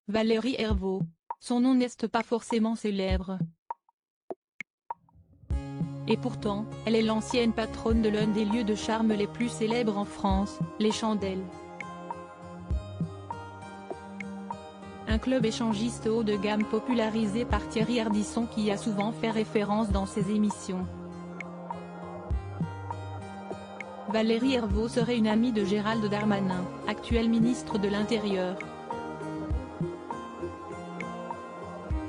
Valérie Hervaux. Son nom n'est pas forcément célèbre. Et pourtant, elle est l'ancienne patronne de l'un des lieux de charme les plus célèbres en France, les Chandelles. Un club échangiste haut de gamme popularisé par Thierry Ardisson qui y a souvent fait référence dans ses émissions. Valérie Hervaux serait une amie de Gérald Darmanin, actuel ministre de l'Intérieur.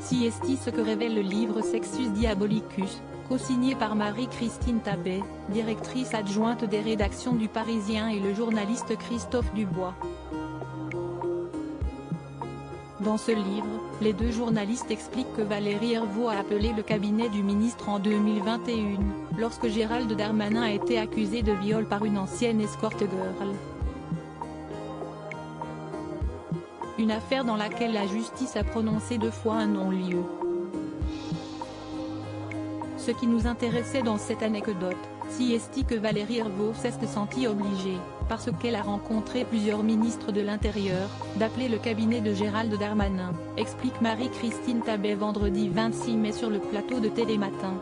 Si est ce que révèle le livre Sexus Diabolicus, co-signé par Marie-Christine Tabet, directrice adjointe des rédactions du Parisien, et le journaliste Christophe Dubois. Dans ce livre, les deux journalistes expliquent que Valérie Hervaux a appelé le cabinet du ministre en 2021, lorsque Gérald Darmanin a été accusé de viol par une ancienne escort girl. Une affaire dans laquelle la justice a prononcé 2 fois un non-lieu. Ce qui nous intéressait dans cette anecdote, si est que Valérie Hervaux s'est sentie obligée, parce qu'elle a rencontré plusieurs ministres de l'Intérieur, d'appeler le cabinet de Gérald Darmanin, explique Marie-Christine Tabet vendredi 26 mai sur le plateau de Télématin.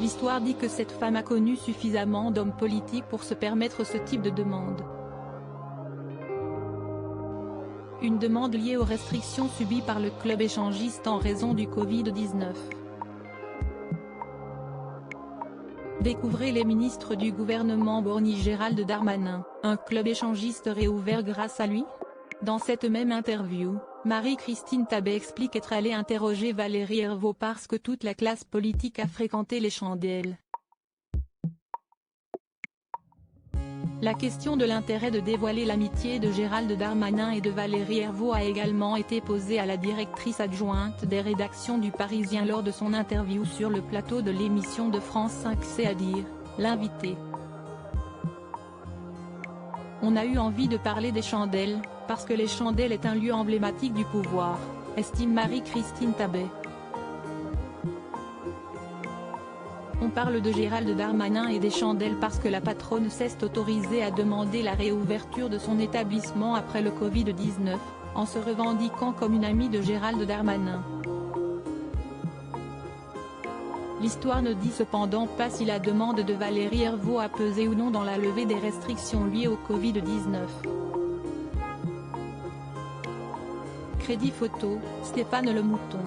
L'histoire dit que cette femme a connu suffisamment d'hommes politiques pour se permettre ce type de demande. Une demande liée aux restrictions subies par le club échangiste en raison du Covid-19. Découvrez les ministres du gouvernement Borny. Gérald Darmanin, un club échangiste réouvert grâce à lui? Dans cette même interview, Marie-Christine Tabet explique être allée interroger Valérie Hervaux parce que toute la classe politique a fréquenté les Chandelles. La question de l'intérêt de dévoiler l'amitié de Gérald Darmanin et de Valérie Hervaux a également été posée à la directrice adjointe des rédactions du Parisien lors de son interview sur le plateau de l'émission de France 5, c'est-à-dire l'invité. On a eu envie de parler des Chandelles, parce que les Chandelles est un lieu emblématique du pouvoir, estime Marie-Christine Tabet. On parle de Gérald Darmanin et des Chandelles parce que la patronne s'est autorisée à demander la réouverture de son établissement après le Covid-19, en se revendiquant comme une amie de Gérald Darmanin. L'histoire ne dit cependant pas si la demande de Valérie Hervaux a pesé ou non dans la levée des restrictions liées au Covid-19. Crédit photo, Stéphane Le Mouton.